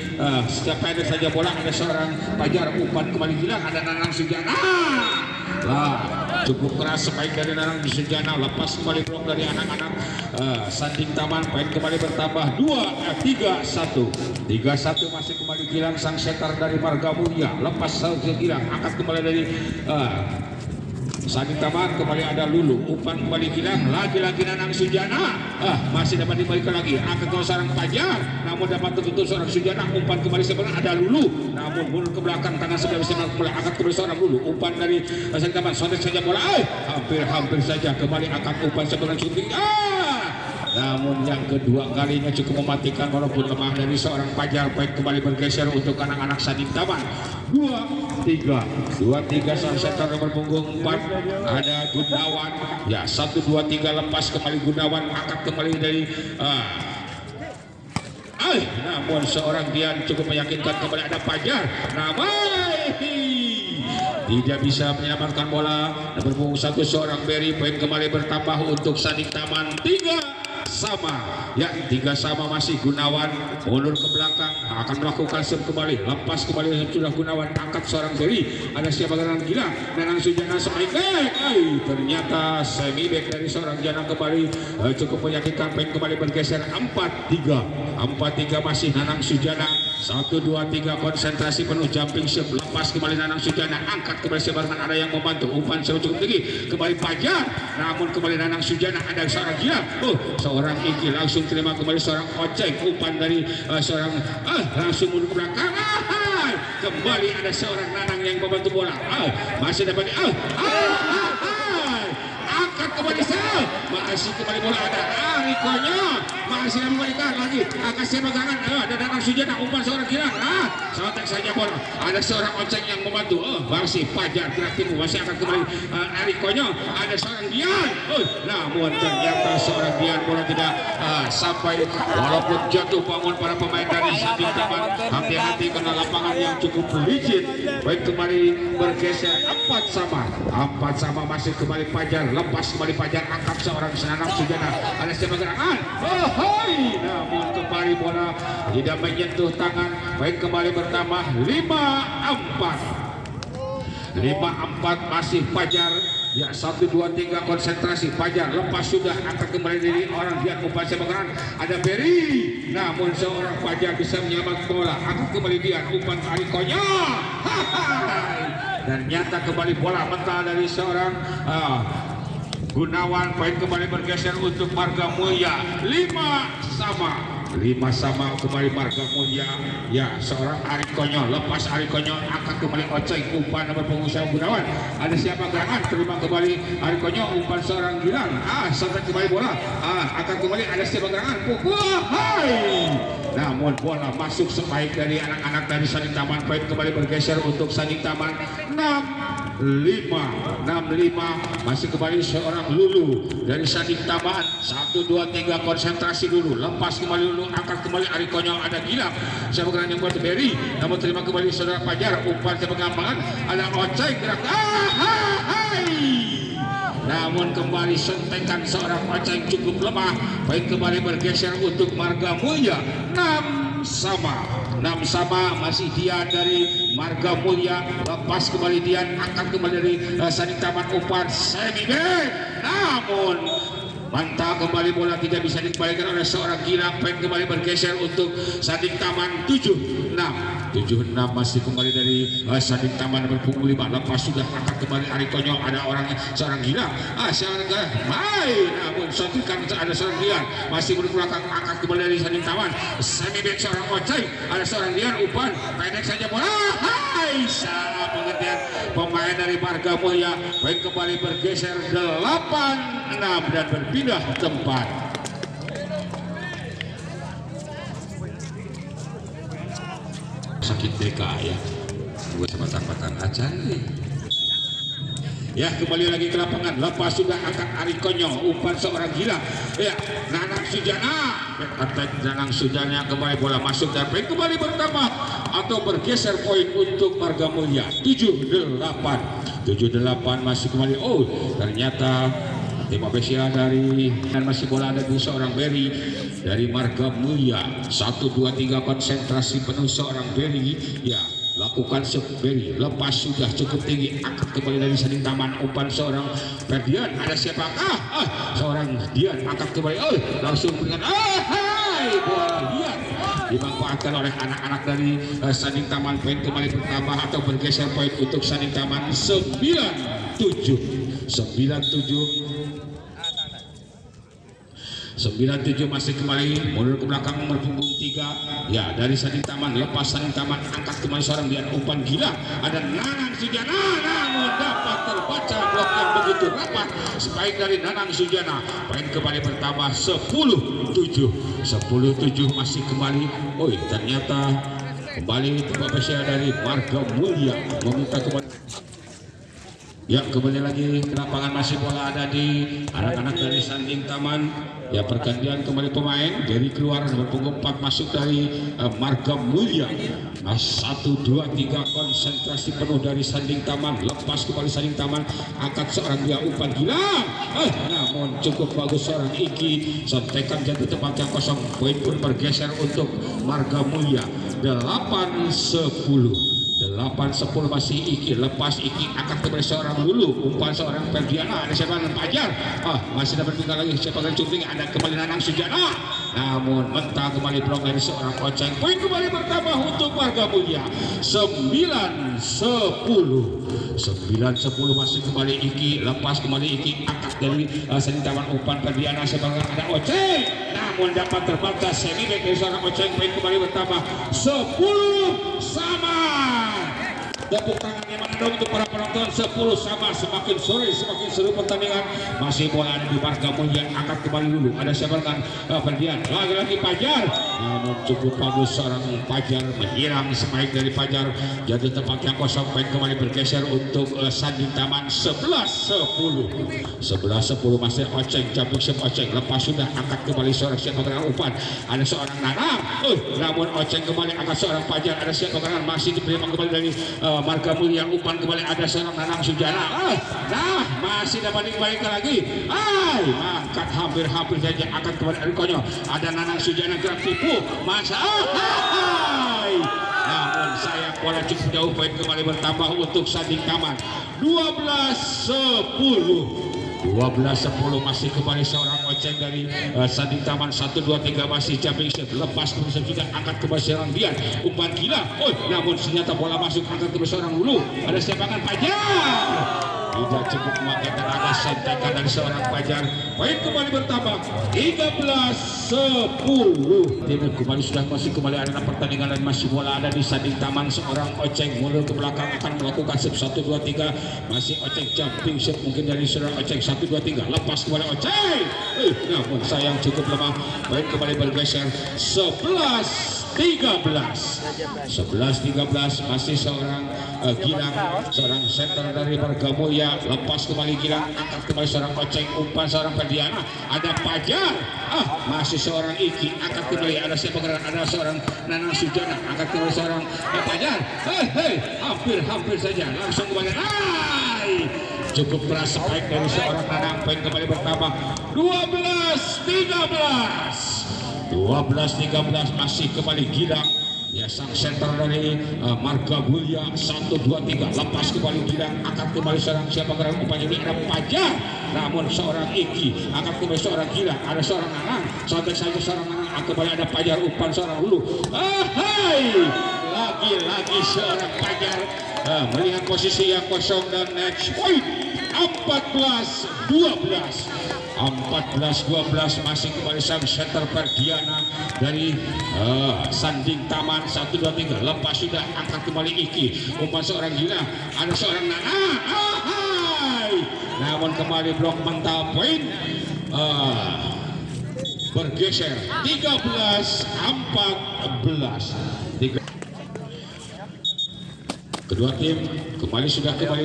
setiap pendek saja bola, ada seorang Fajar umpan kembali Gilang, ada Nanang Sujana. Cukup keras spike dari Nanang Sujana, lepas kembali blok dari anak-anak Sanding Taman. Poin kembali bertambah 3-1 masih kembali Gilang sang setter dari Marga Mulia, lepas Gilang angkat kembali dari Sanding Taman. Kembali ada Lulu, umpan kembali Gilang, lagi-lagi Nanang Sujana, masih dapat dibalikan lagi angkat ke seorang Fajar, namun dapat tertutup seorang Sujana. Umpan kembali sebenarnya ada Lulu, namun mundur ke belakang tangan sebelah bisa kembali angkat kembali seorang Lulu. Umpan dari Sanding Taman, sontek saja bola, hampir saja kembali angkat umpan sebenarnya syuting, namun yang kedua kalinya cukup mematikan walaupun lemah dari seorang Fajar. Poin kembali bergeser untuk anak-anak Sanding Taman 2-3 seorang setter nomor punggung 4 ada Gunawan. Ya 1 2 3 lepas kembali Gunawan angkat kembali dari namun seorang Dian cukup meyakinkan, kembali ada Fajar, namun tidak bisa menyelamatkan bola. Nomor punggung 1 seorang Berry. Poin kembali bertambah untuk Sanding Taman 3-3 masih Gunawan mundur ke belakang akan melakukan serve kembali, lepas kembali sudah Gunawan angkat seorang Berry, ada siapa gerangan Gila Nanang Sujana semaik ternyata semi back dari seorang Jana kembali cukup meyakinkan. Poin kembali bergeser 4-3 masih Nanang Sujana 1 2 3 konsentrasi penuh jumping shot, lepas kembali Nanang Sujana angkat kembali sebarangan, ada yang membantu umpan cukup tinggi kembali Fajar, namun kembali Nanang Sujana ada seorang Gila, seorang Iki langsung terima kembali seorang Oceng, umpan dari seorang langsung mundur ke belakang, kembali ada seorang Nanang yang membantu bola, masih dapat angkat kembali masih kembali bola ada Rikonya, masih membalikan lagi kasih pegangan, ada Nanang Sujana umpan seorang Gilang, sontek saja bola, ada seorang Oceng yang membantu, masih Fajar gerak timur, masih akan kembali Rikonya, ada seorang Dian, namun ternyata seorang Dian bola tidak sampai, walaupun jatuh bangun para pemain dari Sanding Taman hati-hati karena lapangan yang cukup licin. Baik kembali bergeser 4-4 masih kembali Fajar, lepas kembali Fajar angkat seorang Nanang Sujana, ada siapa gerangan, namun kembali bola tidak menyentuh tangan. Baik kembali bertambah 5-4 masih Fajar. Ya 1 2 3 konsentrasi Fajar, lepas sudah angkat kembali dari orang Dian, umpan sebaran ada Berry, namun seorang Fajar bisa menyelamatkan bola, angkat kembali Dian, umpan Arikonya, dan nyata kembali bola mentah dari seorang Gunawan. Poin kembali bergeser untuk Marga Mulia 5-5 kembali Marga Mulia. Ya seorang Arikonyo, lepas Arikonyo angkat kembali Oceng, umpan nomor pengusaha Gunawan, ada siapa gerangan, terima kembali Arikonyo, umpan seorang Gilang, sampai kembali bola, akan kembali ada siapa gerangan, pukul, namun bola masuk sebaik dari anak-anak dari Sanding Taman. Poin kembali bergeser untuk Sanding Taman 6-5 masih kembali seorang Lulu dari Sanding Taman. 1 2 3 konsentrasi dulu, lepas kembali Lulu, angkat kembali Arikonyo, ada Gilang siapa gerangan yang buat Berry, namun terima kembali saudara Fajar, umpan ke pengambangan, ada Oceng gerak, namun kembali sentekan seorang Oceng cukup lemah. Poin kembali bergeser untuk Marga Mulia. 6-sama masih Dian dari Marga Mulia. Lepas kembali Dian, angkat kembali dari Saning Taman, umpan semi back, namun mantap kembali bola tidak bisa dikembalikan oleh seorang Gilang. Poin kembali bergeser untuk Saning Taman. 7-6 masih kembali dari Saning Taman berpunggung 5. Lepas sudah angkat kembali Ari Konyo, ada seorang Gilang. Seorang main, namun suntikan ada seorang Dian masih berbelakang, angkat kembali dari Saning Taman. Semi back seorang Oceng, ada seorang Dian, umpan pendek saja bola. Salah pengertian pemain dari Marga Mulia. Poin kembali bergeser 8-6 dan berpindah tempat. Sakit BK ya, gue sebatang-batang aja nih. Ya, kembali lagi ke lapangan. Lepas sudah angkat Ari Konyo, umpan seorang Gilang. Ya, Nanang Sujana, attack Nanang Sujana, kembali bola masuk dan poin kembali bertambah atau bergeser poin untuk Marga Mulia. 7-8 masih kembali. Oh, ternyata tim spesial dari dan masih bola ada di seorang Berry dari Marga Mulia. 1, 2, 3 konsentrasi penuh seorang Berry. Ya, lakukan Berry, lepas sudah cukup tinggi, angkat kembali dari Saning Taman, umpan seorang Ferdian, ada siapakah? Seorang Dian, angkat kembali, langsung berikan, bola Dian dimanfaatkan oleh anak-anak dari Saning Taman. Poin kembali bertambah atau bergeser poin untuk Saning Taman. 9-7 masih kembali mundur ke belakang berpunggung 3 ya dari Saning Taman. Lepas Saning Taman, angkat kembali seorang Dian, umpan Gila, ada Nanang Sujana, namun dapat terbaca blok yang begitu rapat sebaik dari Nanang Sujana. Poin kembali bertambah 10-7 masih kembali. Ternyata kembali tim spesial dari Marga Mulia meminta kembali. Ya, kembali lagi ke lapangan, masih bola ada di anak-anak dari Saning Taman. Ya, pergantian kembali pemain dari keluar berpunggung 4 masuk dari Marga Mulia. 1, 2, 3 konsentrasi penuh dari Saning Taman. Lepas kembali Saning Taman, angkat seorang dia, umpan Gila. Namun cukup bagus seorang Iki, sontekan jatuh tempat yang kosong. Poin pun bergeser untuk Marga Mulia. 8-10 masih Iki. Lepas Iki, angkat kembali seorang dulu, umpan seorang Ferdiana, ada siapa? Pajar. Masih dapat tinggal lagi, siapa yang cuping, ada kembali Nanang Sujana, namun mentah kembali blok dari seorang Oceng. Poin kembali bertambah untuk Marga Mulia. 9-10 masih kembali Iki. Lepas kembali Iki, angkat dari Saning Taman, umpan Ferdiana, siapa? Ada Oceng, namun dapat terbatas semi back dari seorang Oceng. Poin kembali bertambah 10 sama. Tepuk tangannya mana dong untuk para penonton. 10 sama, semakin sore semakin seru pertandingan. Masih bola ada di Marga Mulia, angkat kembali dulu, ada siapa kan? Ferdian, lagi-lagi Pajar, namun cukup bagus seorang Pajar, menghilang sebaik dari Pajar, jatuh tempat yang kosong. Poin kembali bergeser untuk Saning Taman. 11-10 masih Oceng, jumping shot Oceng. Lepas sudah angkat kembali seorang siapa dengan umpan, ada seorang Nanang, namun Oceng kembali angkat seorang Pajar, ada siapa dengan masih diberikan kembali dari Marga Mulia, umpan kembali ada seorang Nanang Sujana. Masih dapat dikembalikan lagi. Angkat hampir saja, angkat kembali Ari Konyo, ada Nanang Sujana, gerak tipu masa. Namun sayang bola cukup jauh. Poin kembali bertambah untuk Saning Taman. 12-10 masih kembali seorang Oceng dari Saning Taman. 1, 2, 3 masih jumping shot. Lepas kemudian juga angkat kembali seorang Dian, umpan Gila, namun ternyata bola masuk, angkat kembali seorang dulu, ada sepakan Pajar, tidak cukup memakai tenaga, sentekan dari seorang Pajar. Poin kembali bertambah 13-10. Tim kembali sudah masih kembali arena pertandingan dan masih bola ada di Saning Taman. Seorang Oceng mundur ke belakang akan melakukan sip. 1, 2, 3 masih Oceng jumping shot mungkin dari seorang Oceng. 1, 2, 3 lepas kembali Oceng, namun sayang cukup lemah. Poin kembali bergeser 11-13 masih seorang Gilang, seorang center dari Marga Mulia. Lepas kembali Gilang, angkat kembali seorang Oceng, umpan seorang Ferdiana, ada Pajar, masih seorang Iki, angkat kembali, ada siapa gerak, ada seorang Nanang Sujana, angkat kembali seorang Pajar, hampir saja langsung kembali. cukup keras spike dari seorang Nanang. Poin kembali bertambah 12-13 masih kembali Gilang. Ya, sang center dari Marga Mulia 1, 2, 3 lepas kembali Gilang, akan kembali seorang siapa gerak umpan ini ada Pajar, namun seorang Iki akan kembali seorang Gilang, ada seorang Nanang, sampai saja seorang Nanang akan kembali ada Pajar umpan seorang Hulu. Lagi-lagi seorang Pajar melihat posisi yang kosong dan next point 14-12 masih kembali sang center Perdiana dari Sanding Taman 1, 2, 3 lepas sudah angkat kembali Iki umpan seorang Gila, ada seorang Nana namun kembali blok mental poin bergeser 13-14. Kedua tim kembali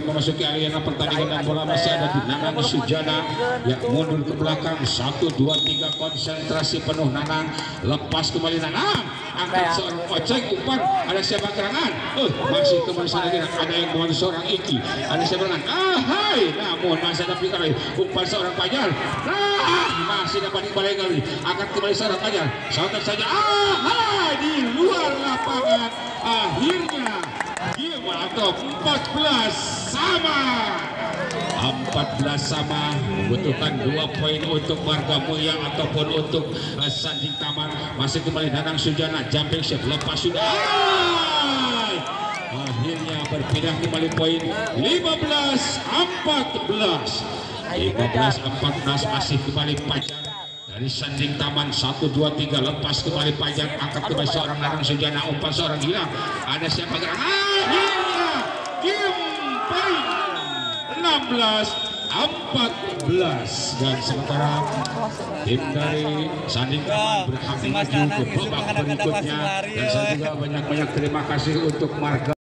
memasuki arena pertandingan dan bola masih ada di Nanang Sujana yang mundur ke belakang 1, 2, 3 konsentrasi penuh Nanang, lepas kembali Nanang angkat seorang Oceng umpan, ada siapa gerangan masih kembali sana ada yang membantu seorang Iki, ada siapa gerangan namun masih ada pikir umpan seorang Pajar masih dapat dibalik kali akan kembali seorang Pajar sontak saja di luar lapangan. Akhirnya game atau 14 sama membutuhkan 2 poin untuk Marga Mulia ataupun untuk Sanding Taman. Masih kembali Nanang Sujana jumping shot lepas sudah akhirnya berpindah kembali poin 15-14 masih kembali Pajar dari Sanding Taman 1, 2, 3 lepas kembali Pajar angkat kembali seorang Nanang Sujana umpan seorang Gilang, ada siapa gerak akhirnya game point 16-14 dan sementara tim dari Sanding Taman berhak maju ke babak berikutnya dan saya juga banyak terima kasih untuk Marga.